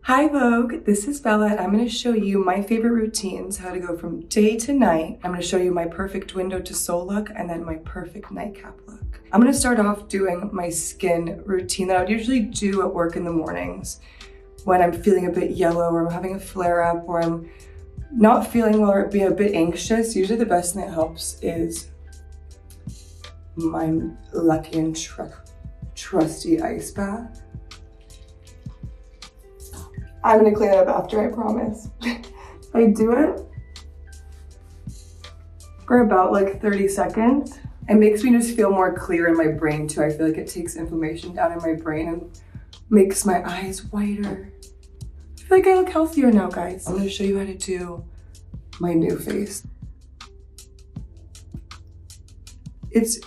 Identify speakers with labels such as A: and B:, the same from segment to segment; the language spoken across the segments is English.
A: Hi Vogue, this is Bella and I'm going to show you my favorite routines, how to go from day to night. I'm going to show you my perfect window to soul look and then my perfect nightcap look. I'm going to start off doing my skin routine that I would usually do at work in the mornings when I'm feeling a bit yellow or I'm having a flare up or I'm not feeling well or being a bit anxious. Usually the best thing that helps is my lucky and trusty ice bath. I'm gonna clean it up after, I promise. I do it for about like 30 seconds. It makes me just feel more clear in my brain too. I feel like it takes inflammation down in my brain and makes my eyes whiter. I feel like I look healthier now, guys. I'm gonna show you how to do my NuFace. It's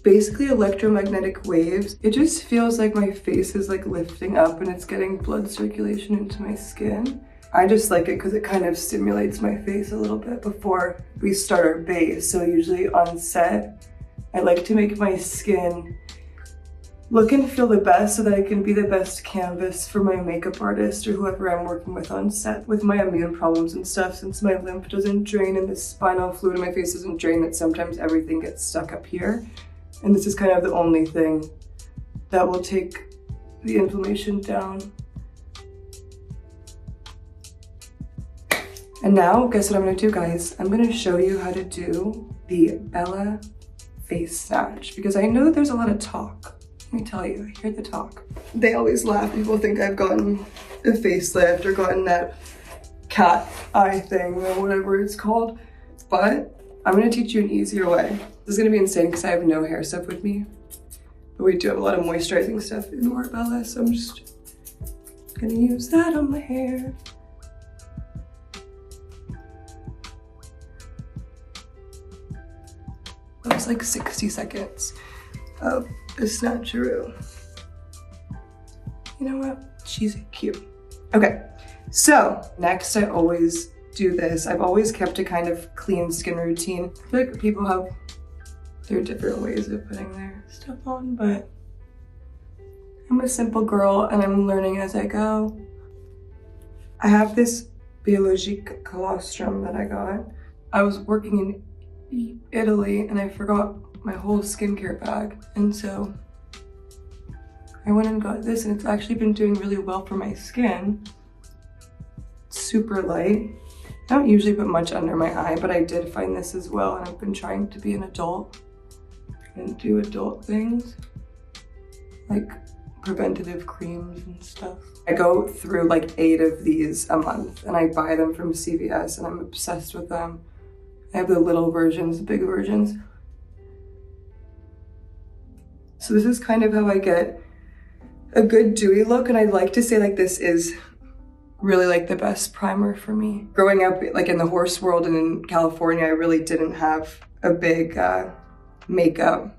A: basically electromagnetic waves. It just feels like my face is like lifting up and it's getting blood circulation into my skin. I just like it because it kind of stimulates my face a little bit before we start our base. So usually on set, I like to make my skin look and feel the best so that I can be the best canvas for my makeup artist or whoever I'm working with on set. With my immune problems and stuff, since my lymph doesn't drain and the spinal fluid in my face doesn't drain, that sometimes everything gets stuck up here. And this is kind of the only thing that will take the inflammation down. And now, guess what I'm gonna do, guys? I'm gonna show you how to do the Bella face snatch because I know that there's a lot of talk. Let me tell you, I hear the talk. They always laugh. People think I've gotten a facelift or gotten that cat eye thing or whatever it's called, but I'm gonna teach you an easier way. This is gonna be insane because I have no hair stuff with me, but we do have a lot of moisturizing stuff in Orabella, so I'm just gonna use that on my hair. That was like 60 seconds of a snatcheroo. You know what? She's cute. Okay, so next I always do this. I've always kept a kind of clean skin routine. I feel like people have their different ways of putting their stuff on, but I'm a simple girl and I'm learning as I go. I have this Biologique colostrum that I got. I was working in Italy and I forgot my whole skincare bag, and so I went and got this and it's actually been doing really well for my skin. It's super light. I don't usually put much under my eye, but I did find this as well, and I've been trying to be an adult and do adult things, like preventative creams and stuff. I go through like 8 of these a month, and I buy them from CVS, and I'm obsessed with them. I have the little versions, the big versions. So this is kind of how I get a good dewy look, and I'd like to say like this is really like the best primer for me. Growing up like in the horse world and in California, I really didn't have a big makeup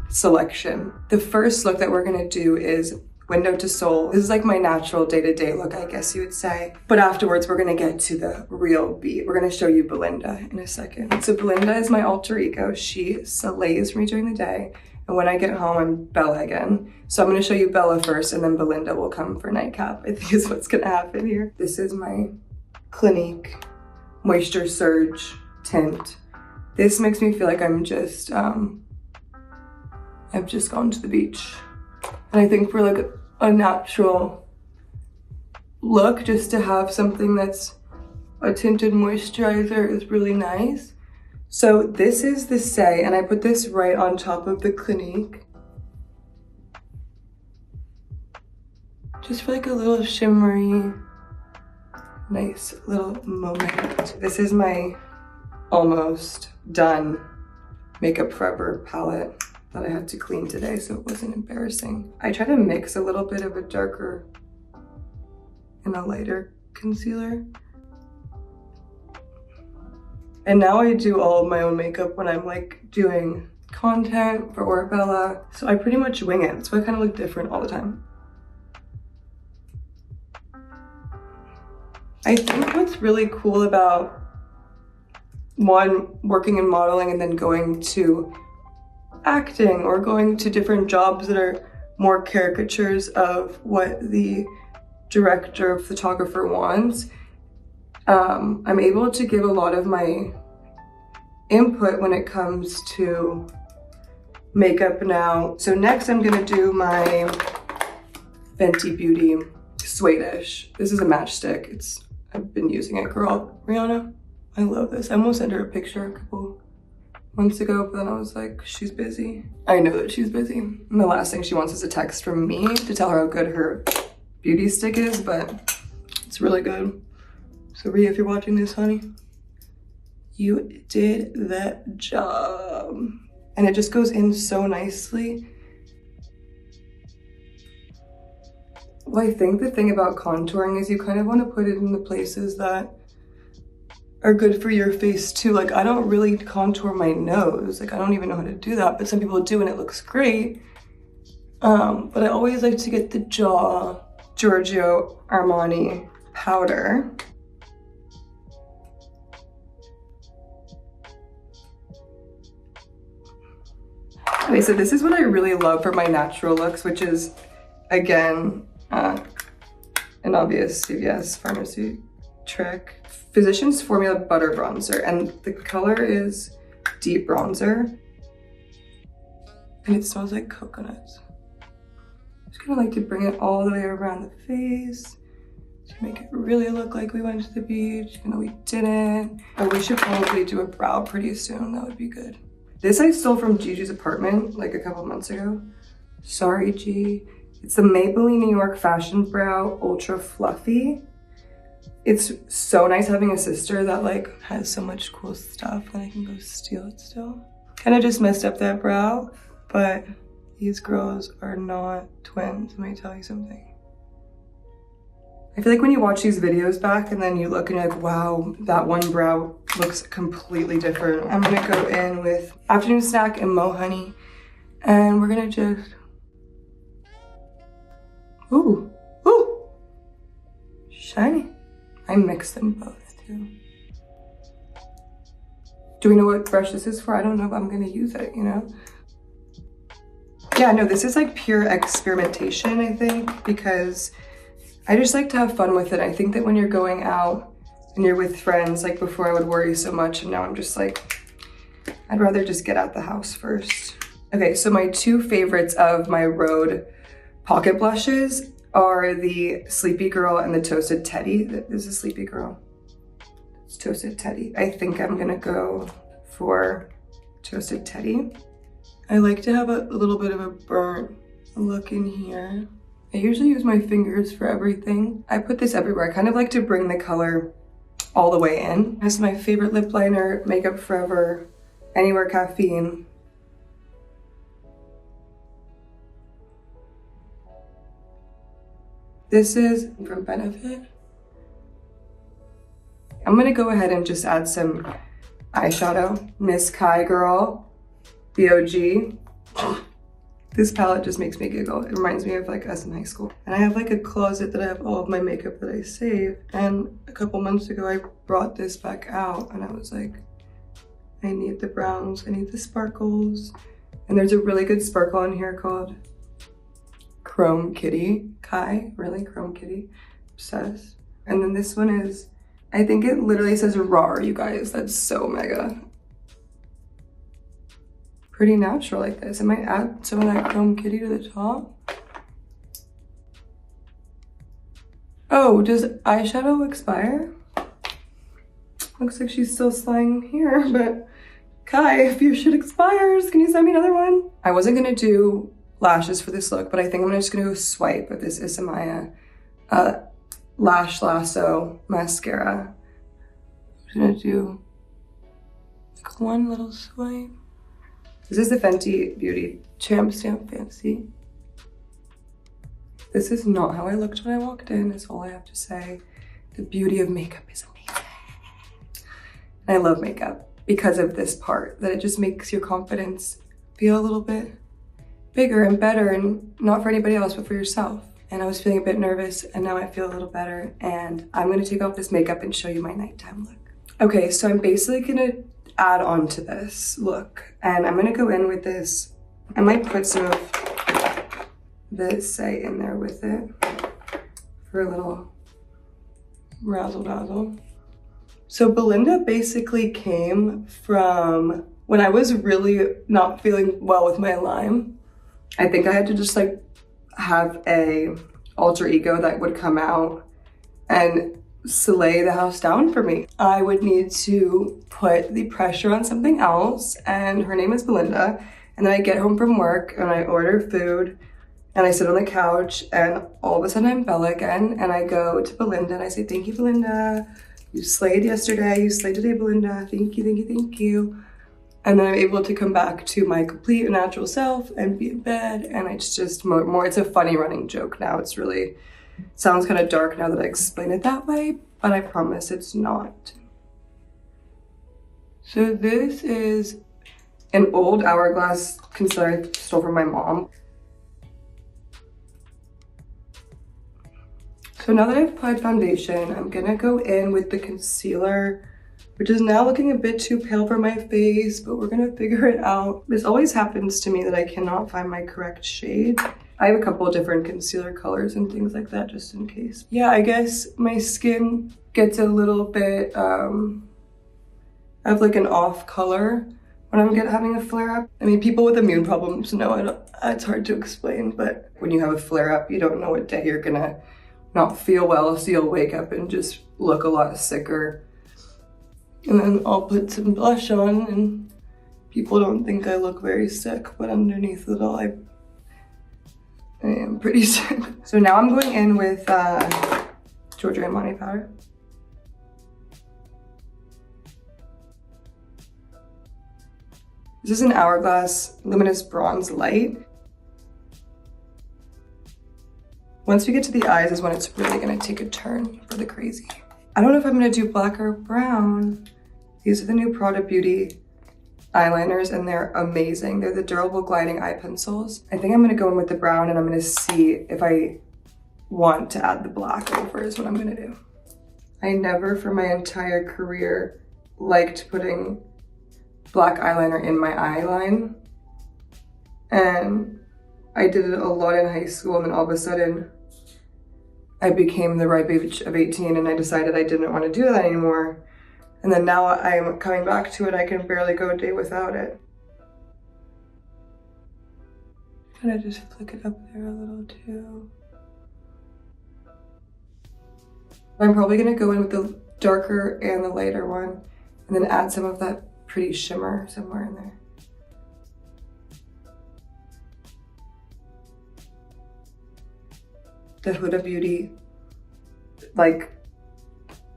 A: selection. The first look that we're gonna do is window to soul. This is like my natural day-to-day look, I guess you would say. But afterwards, we're gonna get to the real beat. We're gonna show you Belinda in a second. So Belinda is my alter ego. She slays for me during the day. And when I get home, I'm Bella again. So I'm gonna show you Bella first and then Belinda will come for nightcap, I think is what's gonna happen here. This is my Clinique Moisture Surge tint. This makes me feel like I'm just, I've just gone to the beach. And I think for like a natural look, just to have something that's a tinted moisturizer is really nice. So this is the Say, and I put this right on top of the Clinique. Just for like a little shimmery, nice little moment. This is my almost done Makeup Forever palette that I had to clean today, so it wasn't embarrassing. I try to mix a little bit of a darker and a lighter concealer. And now I do all of my own makeup when I'm like doing content for Orabella. So I pretty much wing it. So I kind of look different all the time. I think what's really cool about working in modeling and then going to acting or going to different jobs that are more caricatures of what the director, photographer wants. I'm able to give a lot of my input when it comes to makeup now. So next I'm gonna do my Fenty Beauty Swedish. This is a matchstick. I've been using it, girl. Rihanna, I love this. I almost sent her a picture a couple months ago, but then I was like, she's busy. I know that she's busy. And the last thing she wants is a text from me to tell her how good her beauty stick is, but it's really good. So Rhea, if you're watching this, honey, you did the job. And it just goes in so nicely. Well, I think the thing about contouring is you kind of want to put it in the places that are good for your face too. Like, I don't really contour my nose. Like, I don't even know how to do that, but some people do and it looks great. But I always like to get the jaw Giorgio Armani powder. Okay, so this is what I really love for my natural looks, which is, again, an obvious CVS pharmacy trick. Physicians Formula Butter Bronzer, and the color is Deep Bronzer. And it smells like coconuts. Just kind of like to bring it all the way around the face to make it really look like we went to the beach, even though we didn't. But we should probably do a brow pretty soon. That would be good. This I stole from Gigi's apartment like a couple months ago. Sorry, G. It's the Maybelline New York Fashion Brow Ultra Fluffy. It's so nice having a sister that like has so much cool stuff and I can go steal it still. Kind of just messed up that brow, but these girls are not twins. Let me tell you something. I feel like when you watch these videos back and then you look and you're like, wow, that one brow looks completely different. I'm gonna go in with Afternoon Snack and Mo Honey, and we're gonna just, ooh, shiny. I mix them both too. Do we know what brush this is for? I don't know, but I'm gonna use it, you know? Yeah, no, this is like pure experimentation, I think, because I just like to have fun with it. I think that when you're going out and you're with friends, like before I would worry so much, and now I'm just like, I'd rather just get out the house first. Okay, so my two favorites of my Rhode pocket blushes are the Sleepy Girl and the Toasted Teddy. This is Sleepy Girl. It's Toasted Teddy. I think I'm gonna go for Toasted Teddy. I like to have a little bit of a burnt look in here. I usually use my fingers for everything. I put this everywhere. I kind of like to bring the color all the way in. This is my favorite lip liner, Makeup Forever, Anywhere Caffeine. This is from Benefit. I'm gonna go ahead and just add some eyeshadow. Miss Kai Girl, BOG. This palette just makes me giggle. It reminds me of like us in high school. And I have like a closet that I have all of my makeup that I save. And a couple months ago, I brought this back out and I was like, I need the browns, I need the sparkles. And there's a really good sparkle in here called Chrome Kitty. Kai, really? Chrome Kitty? Obsessed. And then this one is, I think it literally says RAR, you guys. That's so mega. Pretty natural like this. I might add some of that Chrome Kitty to the top. Oh, does eyeshadow expire? Looks like she's still sliding here, but Kai, if your shit expires, can you send me another one? I wasn't gonna do lashes for this look, but I think I'm just gonna go swipe with this Isamaya Lash Lasso mascara. I'm just gonna do like one little swipe. This is the Fenty Beauty Champ Stamp Fancy. This is not how I looked when I walked in, is all I have to say. The beauty of makeup is amazing. And I love makeup because of this part, that it just makes your confidence feel a little bit bigger and better, and not for anybody else, but for yourself. And I was feeling a bit nervous, and now I feel a little better. And I'm gonna take off this makeup and show you my nighttime look. Okay, so I'm basically gonna add on to this look, and I'm gonna go in with this. I might put some of this, say, in there with it for a little razzle dazzle. So Belinda basically came from when I was really not feeling well with my Lyme. I think I had to just like have a alter ego that would come out and slay the house down for me. I would need to put the pressure on something else, and her name is Belinda. And then I get home from work and I order food and I sit on the couch and all of a sudden I'm Bella again, and I go to Belinda and I say, thank you, Belinda. You slayed yesterday, you slayed today, Belinda. Thank you, thank you, thank you. And then I'm able to come back to my complete natural self and be in bed, and it's just more, it's a funny running joke now. It's really, sounds kind of dark now that I explain it that way, but I promise it's not. So this is an old Hourglass concealer I stole from my mom. So now that I've applied foundation, I'm gonna go in with the concealer, which is now looking a bit too pale for my face, but we're gonna figure it out. This always happens to me that I cannot find my correct shade. I have a couple of different concealer colors and things like that just in case. Yeah, I guess my skin gets a little bit of like an off color when I'm having a flare-up. I mean, people with immune problems know it's hard to explain, but when you have a flare-up, you don't know what day you're gonna not feel well, so you'll wake up and just look a lot sicker. And then I'll put some blush on and people don't think I look very sick, but underneath it all, I am pretty sick. So now I'm going in with Giorgio Armani powder. This is an Hourglass Luminous Bronze Light. Once we get to the eyes is when it's really gonna take a turn for the crazy. I don't know if I'm gonna do black or brown. These are the new Prada Beauty eyeliners and they're amazing. They're the durable gliding eye pencils. I think I'm gonna go in with the brown and I'm gonna see if I want to add the black over is what I'm gonna do. I never for my entire career liked putting black eyeliner in my eye line. And I did it a lot in high school and then all of a sudden I became the ripe age of 18 and I decided I didn't want to do that anymore. And then now I'm coming back to it, I can barely go a day without it. Can I just flick it up there a little too? I'm probably gonna go in with the darker and the lighter one and then add some of that pretty shimmer somewhere in there. The Huda Beauty, like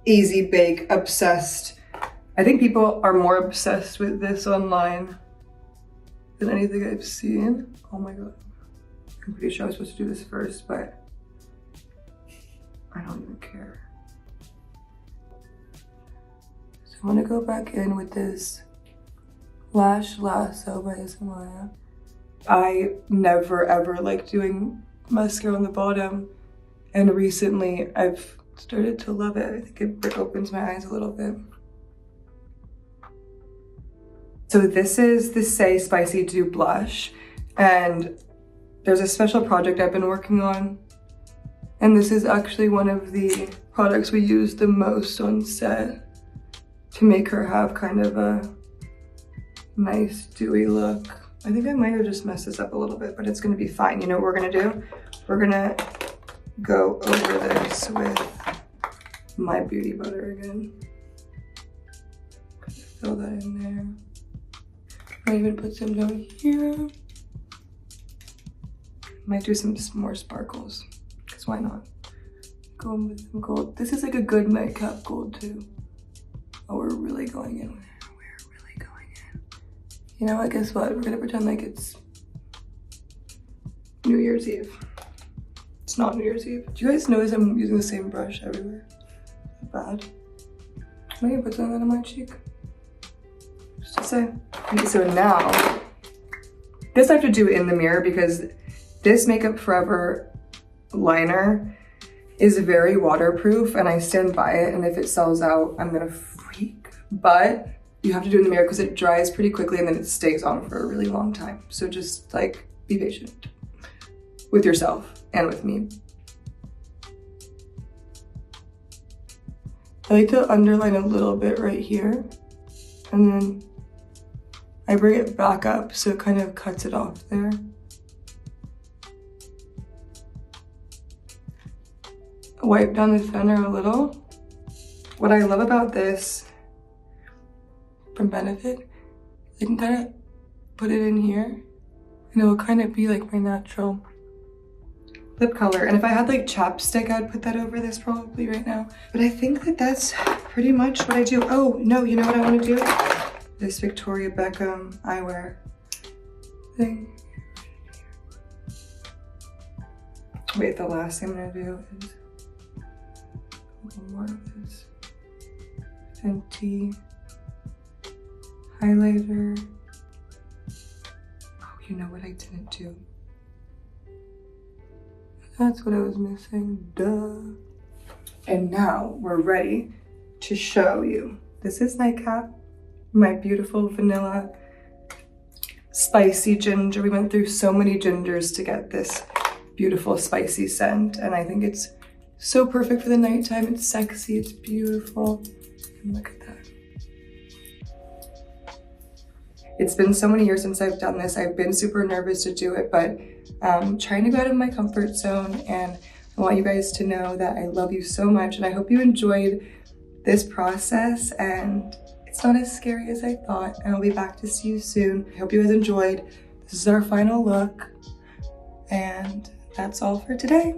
A: easy bake obsessed. I think people are more obsessed with this online than anything I've seen. Oh my God. I'm pretty sure I was supposed to do this first, but I don't even care. So I'm gonna go back in with this Lash Lasso by Isamaya. I never ever liked doing mascara on the bottom, and recently I've started to love it. I think it opens my eyes a little bit. So this is the Say Spicy Dew blush, and there's a special project I've been working on, and this is actually one of the products we use the most on set to make her have kind of a nice dewy look. I think I might have just messed this up a little bit, but it's gonna be fine. You know what we're gonna do? We're gonna go over this with my beauty butter again. Fill that in there. Might even put some down here. Might do some more sparkles, because why not? Go in with some gold. This is like a good nightcap gold too. Oh, we're really going in there. You know what, guess what? We're gonna pretend like it's New Year's Eve. It's not New Year's Eve. Do you guys notice I'm using the same brush everywhere? Bad. Am I gonna put something on my cheek? Just to say. Okay, so now, this I have to do in the mirror because this Makeup Forever liner is very waterproof and I stand by it, and if it sells out, I'm gonna freak. But you have to do it in the mirror because it dries pretty quickly and then it stays on for a really long time. So just like, be patient with yourself and with me. I like to underline a little bit right here, and then I bring it back up so it kind of cuts it off there. Wipe down the center a little. What I love about this from Benefit, I can kind of put it in here and it will kind of be like my natural lip color. And if I had like chapstick, I'd put that over this probably right now. But I think that that's pretty much what I do. Oh no, you know what I want to do? This Victoria Beckham eyewear thing. Wait, the last thing I'm gonna do is a little more of this Fenty highlighter. Oh, you know what I didn't do? That's what I was missing, duh. And now we're ready to show you. This is Nightcap, my beautiful vanilla spicy ginger. We went through so many gingers to get this beautiful spicy scent, and I think it's so perfect for the nighttime. It's sexy, it's beautiful, and look at that. It's been so many years since I've done this. I've been super nervous to do it, but trying to go out of my comfort zone, and I want you guys to know that I love you so much, and I hope you enjoyed this process, and it's not as scary as I thought, and I'll be back to see you soon. I hope you guys enjoyed. This is our final look, and that's all for today.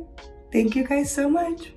A: Thank you guys so much.